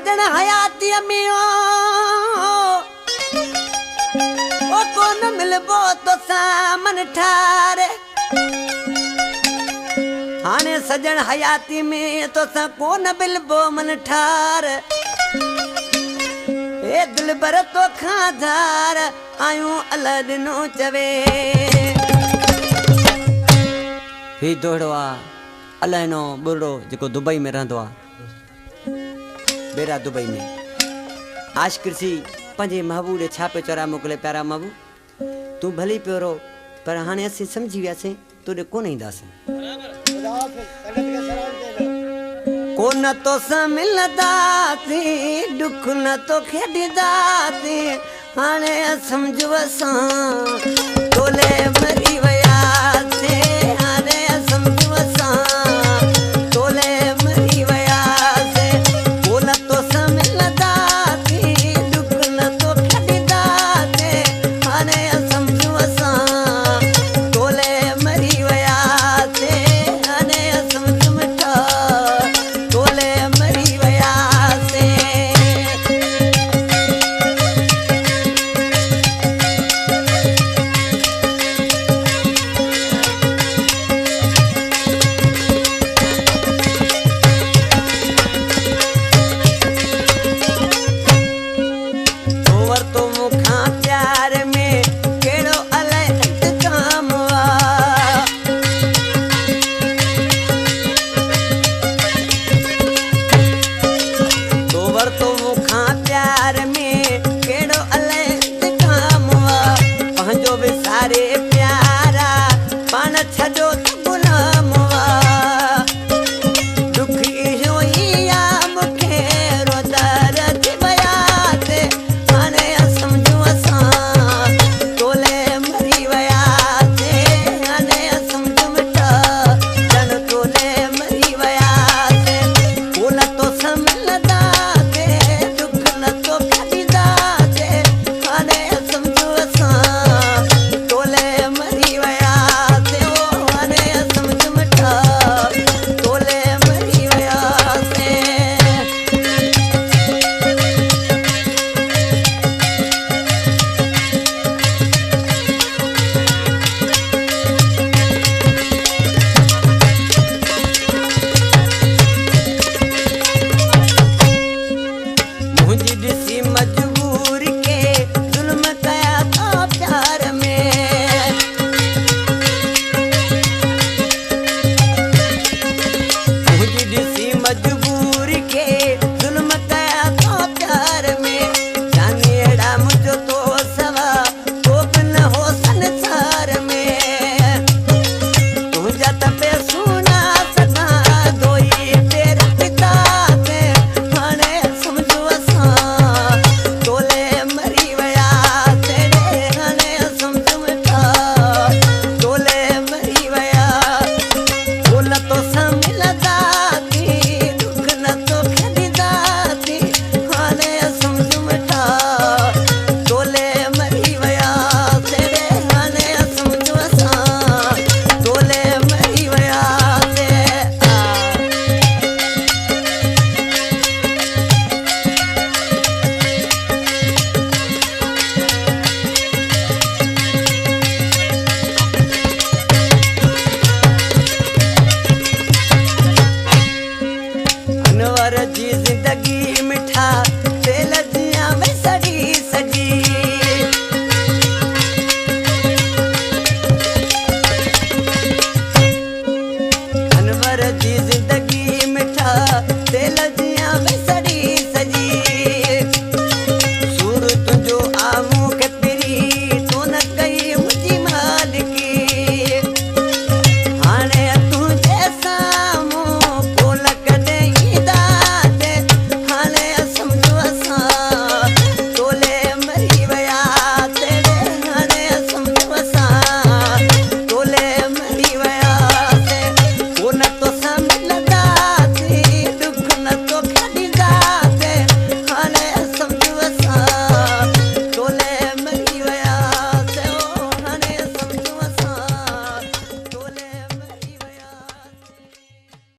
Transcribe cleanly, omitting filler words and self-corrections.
सजन हयाती में ओ कोन मिलबो तो सामन ठारे हाने सजन हयाती में तो सा कोन मिलबो मन ठार ए दिल बर तो खाधार आयूं अल्लाह दिनो चवे ही दोड़वा अल्लाह नो बुरो जो दुबई में रहंदो बेरा दुबई में आश कृषि पंजे महबूब छापे चौरा मोकले प्यारा महबूब तू भली प्योरो पर हाने असीं समझी वियासीं तोड़े कोन ईंदासीं कोन तो सा मिलदासी दुख न तो खेॾीदासी हाणे समझो असां तोले मरी वियासीं हाणे समझो असां तोले मरी वियासीं कोन तो सा मिलदासी दुख न तो खेॾीदासी हाणे समझो असां तोले मरी वियासीं हाणे समझो मिठा तोले मरी वियासीं तो मुखां प्यार में केड़ो अलाए इंतकाम तो मुखां प्यार में केड़ो अलाए इंतकाम पंहिंजो विसारे प्यारा पाण छॾो त गुलाम दुख इहो ई आ मूंखे रोदर थी वियासीं हाणे समझो असां तोले मरी वियासीं हाणे समझो मिठा ॼण तोले मरी वियासीं कोन तो मिलदासीं दुख न तो खेॾीदासीं हाणे समझो असां तोले मरी वियासीं ओ हाणे समझो मिठा तोले मरी वियासीं मुझी दिसी मजबूर के जुल्म कया था प्यार में मुझी दिसी मजबूर के जुल्म कया था प्यार में जाने एड़ा मुझो तो सवा तो न हो संसार में तुझा तपे सुना सदा दोई तेरे पिता ते हाणे समझो असां तोले मरी वियासीं रे हाणे समझो मिठा तोले मरी वियासीं कोन तो मिलदासी दुख न तो खेॾीदासी हाणे समझो मिठा तोले मरी वियासीं रे हाणे समझो असां तोले मरी वियासीं अनवर जी जिंदगी